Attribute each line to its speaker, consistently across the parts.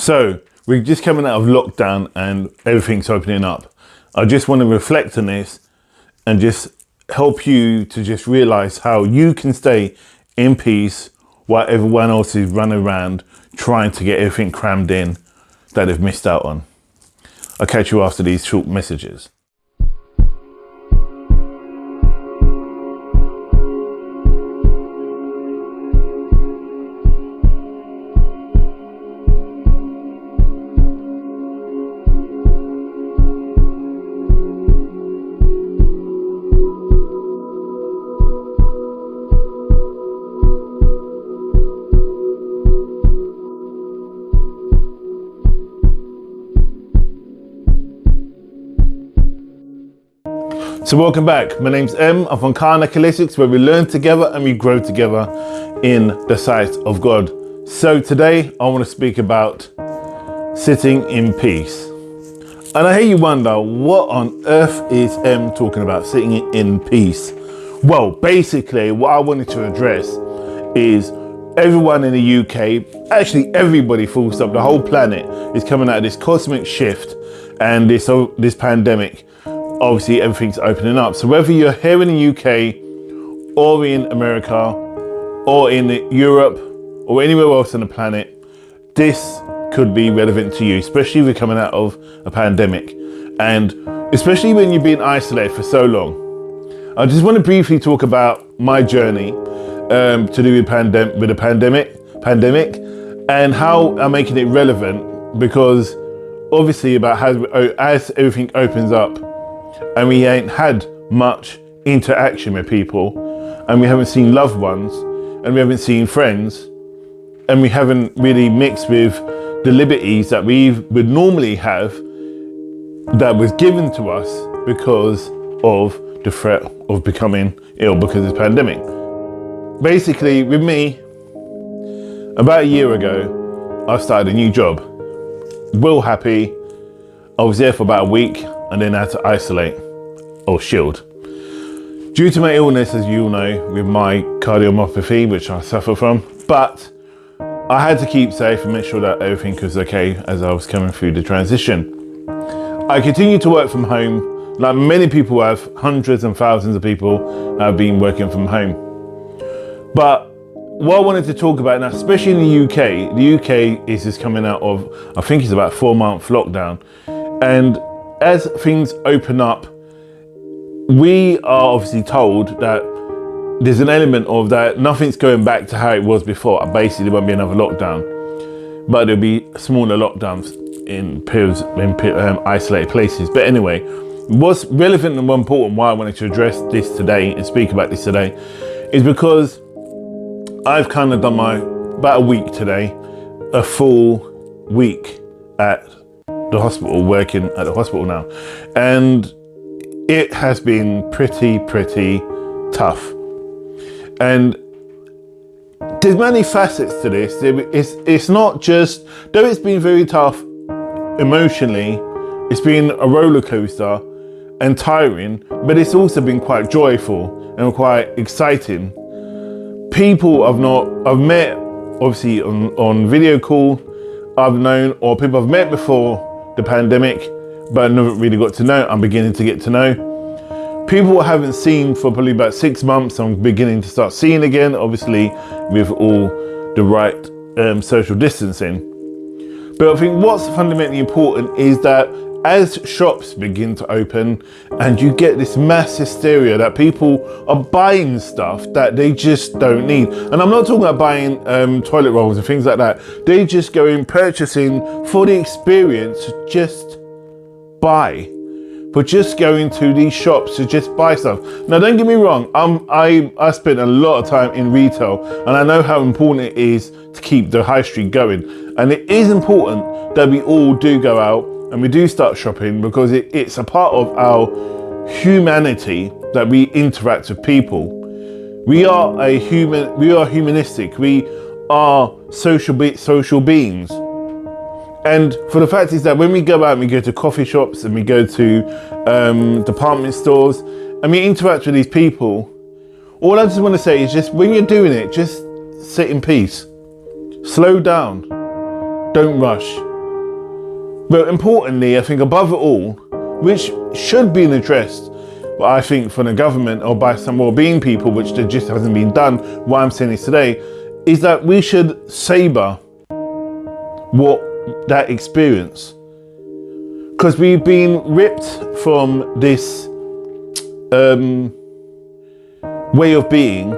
Speaker 1: So we're just coming out of lockdown and everything's opening up. I just want to reflect on this and just help you to just realize how you can stay in peace while everyone else is running around trying to get everything crammed in that they've missed out on. I'll catch you after these short messages. So welcome back. My name's Em. I'm from Karnak Holistics, where we learn together and we grow together in the sight of God. So today I want to speak about sitting in peace. And I hear you wonder, what on earth is Em talking about, sitting in peace? Well, basically what I wanted to address is everyone in the UK, actually everybody full stop, the whole planet is coming out of this cosmic shift and this pandemic. Obviously everything's opening up. So whether you're here in the UK or in America or in Europe or anywhere else on the planet, this could be relevant to you, especially if you're coming out of a pandemic and especially when you've been isolated for so long. I just want to briefly talk about my journey to do with the pandemic and how I'm making it relevant, because obviously about as everything opens up and we ain't had much interaction with people, and we haven't seen loved ones, and we haven't seen friends, and we haven't really mixed with the liberties that we would normally have that was given to us because of the threat of becoming ill because of this pandemic. Basically, with me, about a year ago, I started a new job. Well happy. I was there for about a week and then I had to isolate or shield. Due to my illness, as you all know, with my cardiomyopathy, which I suffer from, but I had to keep safe and make sure that everything was okay as I was coming through the transition. I continue to work from home, like many people have, hundreds and thousands of people have been working from home. But what I wanted to talk about now, especially in the UK is just coming out of, I think it's about 4-month lockdown. And as things open up, we are obviously told that there's an element of that nothing's going back to how it was before. Basically, there won't be another lockdown, but there'll be smaller lockdowns in periods, isolated places. But anyway, what's relevant and more important, why I wanted to address this today and speak about this today, is because I've kind of done about a week today, a full week at the hospital, working at the hospital now, and it has been pretty tough. And there's many facets to this. It's not just, though it's been very tough emotionally, it's been a roller coaster and tiring, but it's also been quite joyful and quite exciting. People I've met obviously on video call, I've known, or people I've met before the pandemic, but I never really got to know. I'm beginning to get to know. People I haven't seen for probably about 6 months, I'm beginning to start seeing again, obviously with all the right social distancing. But I think what's fundamentally important is that as shops begin to open and you get this mass hysteria that people are buying stuff that they just don't need. And I'm not talking about buying toilet rolls and things like that. They just go in purchasing for the experience, just buy. But just going to these shops to just buy stuff. Now don't get me wrong, I spent a lot of time in retail and I know how important it is to keep the high street going. And it is important that we all do go out and we do start shopping, because it's a part of our humanity that we interact with people. We are humanistic, we are social beings. And for the fact is that when we go out and we go to coffee shops and we go to department stores and we interact with these people, all I just want to say is just when you're doing it, just sit in peace. Slow down. Don't rush. But importantly, I think above it all, which should be addressed, but I think from the government or by some well-being people, which just hasn't been done, why I'm saying this today, is that we should savor what that experience. Because we've been ripped from this way of being,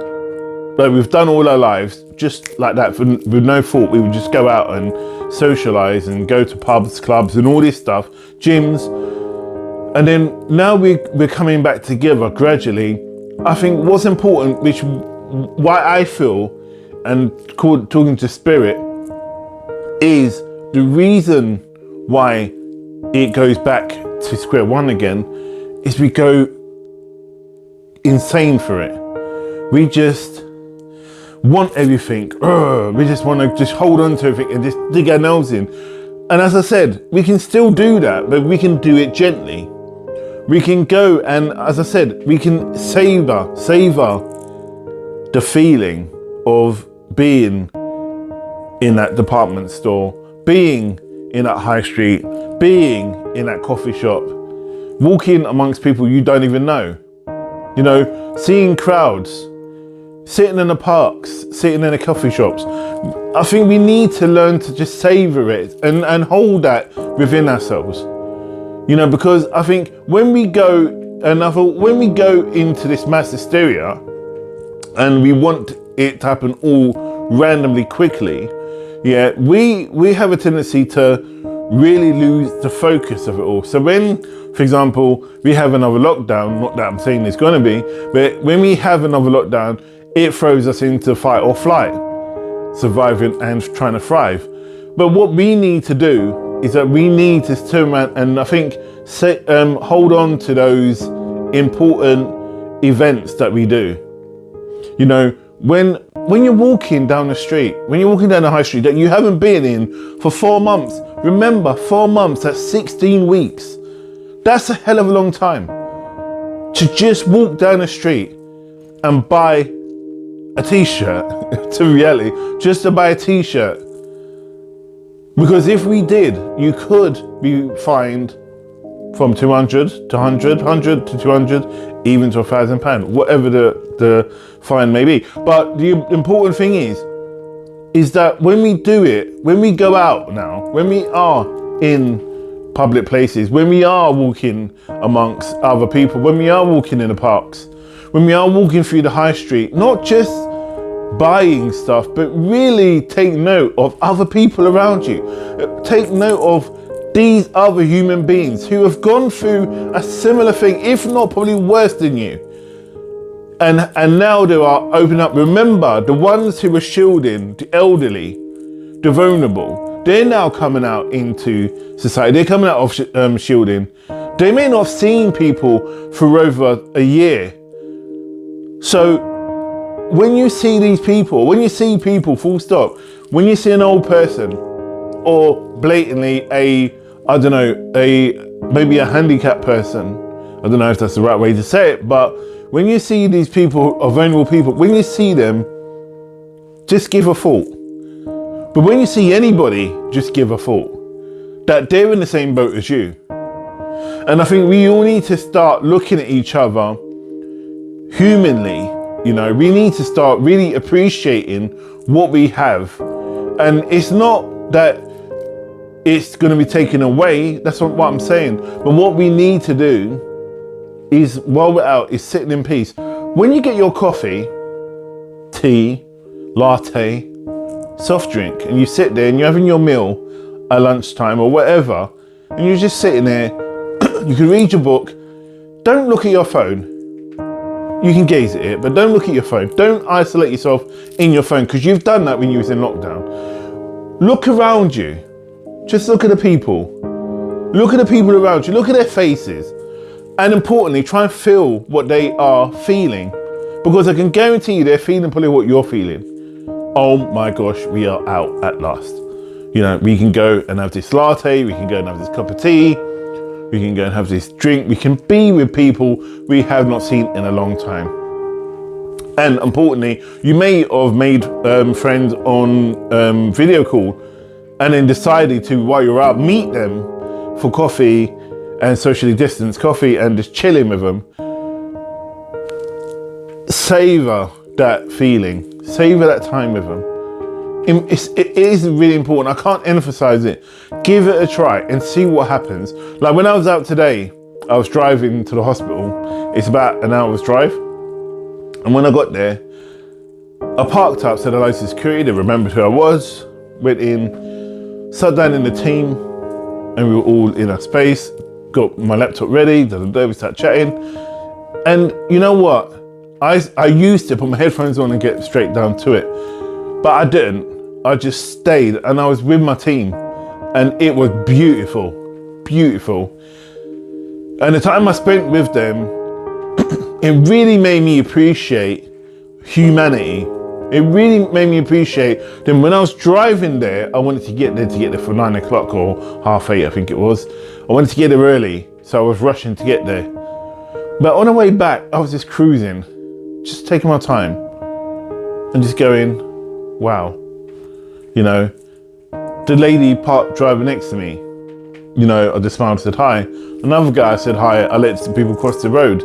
Speaker 1: like we've done all our lives just like that with no thought. We would just go out and socialize and go to pubs, clubs and all this stuff, gyms. And then now we're coming back together gradually. I think what's important, which why I feel and talking to spirit, is the reason why it goes back to square one again is we go insane for it. We just want everything. We just want to just hold on to everything and just dig our nails in. And as I said, we can still do that, but we can do it gently. We can go and, as I said, we can savor the feeling of being in that department store, being in that high street, being in that coffee shop, walking amongst people you don't even know, you know, seeing crowds, sitting in the parks, sitting in the coffee shops. I think we need to learn to just savor it and hold that within ourselves, you know, because I think when we go into this mass hysteria and we want it to happen all randomly quickly, yeah, we have a tendency to really lose the focus of it all. So when, for example, we have another lockdown, not that I'm saying it's going to be, but when we have another lockdown, it throws us into fight or flight, surviving and trying to thrive. But what we need to do is that we need to turn around and I think hold on to those important events that we do. You know, when you're walking down the street, when you're walking down the high street that you haven't been in for 4 months, remember 4 months, that's 16 weeks. That's a hell of a long time to just walk down the street and buy a t-shirt, to reality, just to buy a t-shirt. Because if we did, you could be fined from 200 to 100, 100 to 200, even to £1,000, whatever the fine may be. But the important thing is that when we do it, when we go out now, when we are in public places, when we are walking amongst other people, when we are walking in the parks, when we are walking through the high street, not just buying stuff, but really take note of other people around you. Take note of these other human beings who have gone through a similar thing, if not probably worse than you. And now they are opening up. Remember, the ones who were shielding the elderly, the vulnerable, they're now coming out into society. They're coming out of shielding. They may not have seen people for over a year. So when you see these people, when you see people full stop, when you see an old person or blatantly maybe a handicapped person, I don't know if that's the right way to say it, but when you see these people, or vulnerable people, when you see them, just give a thought. But when you see anybody, just give a thought that they're in the same boat as you. And I think we all need to start looking at each other humanly. You know, we need to start really appreciating what we have. And it's not that it's going to be taken away. That's not what I'm saying. But what we need to do is, while we're out, is sitting in peace. When you get your coffee, tea, latte, soft drink, and you sit there and you're having your meal at lunchtime or whatever, and you're just sitting there, you can read your book. Don't look at your phone. You can gaze at it, but don't look at your phone. Don't isolate yourself in your phone, because you've done that when you was in lockdown. Look around you. Just look at the people. Look at the people around you. Look at their faces. And importantly, try and feel what they are feeling. Because I can guarantee you they're feeling probably what you're feeling. Oh my gosh, we are out at last. You know, we can go and have this latte. We can go and have this cup of tea. We can go and have this drink. We can be with people we have not seen in a long time. And importantly, you may have made friends on video call and then decided to, while you're out, meet them for coffee and socially distanced coffee and just chilling with them, savor that feeling, savor that time with them. It is really important. I can't emphasize it. Give it a try and see what happens. Like when I was out today, I was driving to the hospital. It's about an hour's drive. And when I got there, I parked up, said hello to security. They remembered who I was, went in, sat down in the team, and we were all in our space, got my laptop ready, we started chatting. And you know what? I used to put my headphones on and get straight down to it, but I didn't. I just stayed and I was with my team, and it was beautiful, beautiful. And the time I spent with them, it really made me appreciate humanity. It really made me appreciate them. When I was driving there, I wanted to get there for 9 o'clock or 8:30, I think it was. I wanted to get there early, so I was rushing to get there. But on the way back, I was just cruising, just taking my time and just going, wow. You know, the lady parked driver next to me, you know, I just smiled, said hi. Another guy said hi, I let some people cross the road.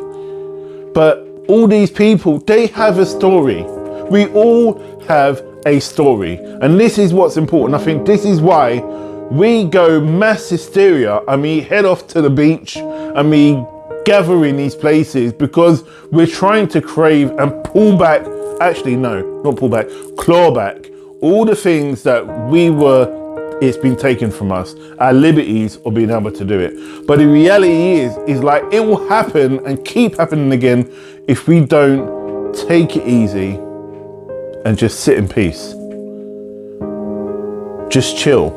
Speaker 1: But all these people, they have a story. We all have a story. And this is what's important. I think this is why we go mass hysteria and we head off to the beach and we gather in these places, because we're trying to crave and pull back, actually no, not pull back, claw back all the things that it's been taken from us, our liberties of being able to do it. But the reality is like it will happen and keep happening again if we don't take it easy and just sit in peace. Just chill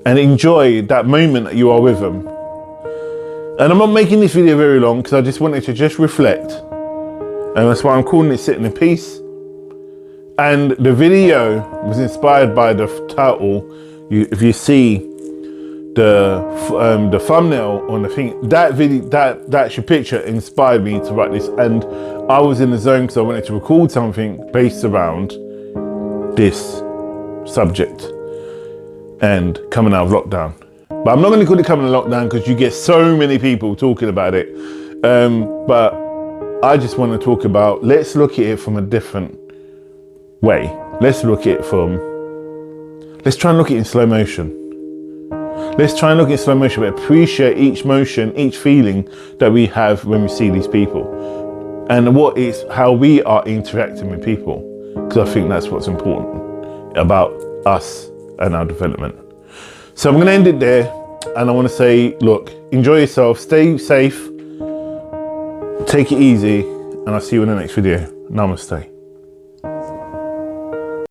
Speaker 1: and enjoy that moment that you are with them. And I'm not making this video very long because I just wanted to just reflect. And that's why I'm calling it Sitting in Peace. And the video was inspired by the title. If you see the thumbnail on the thing, that video, that actual picture inspired me to write this. And I was in the zone because I wanted to record something based around this subject and coming out of lockdown. But I'm not going to call it coming out of lockdown because you get so many people talking about it. But I just want to talk about, let's look at it from a different way. Let's try and look at it in slow motion. Let's try and look at it in slow motion, but appreciate each motion, each feeling that we have when we see these people, and how we are interacting with people. Because I think that's what's important about us and our development. So I'm going to end it there, and I want to say, look, enjoy yourself, stay safe, take it easy, and I'll see you in the next video. Namaste.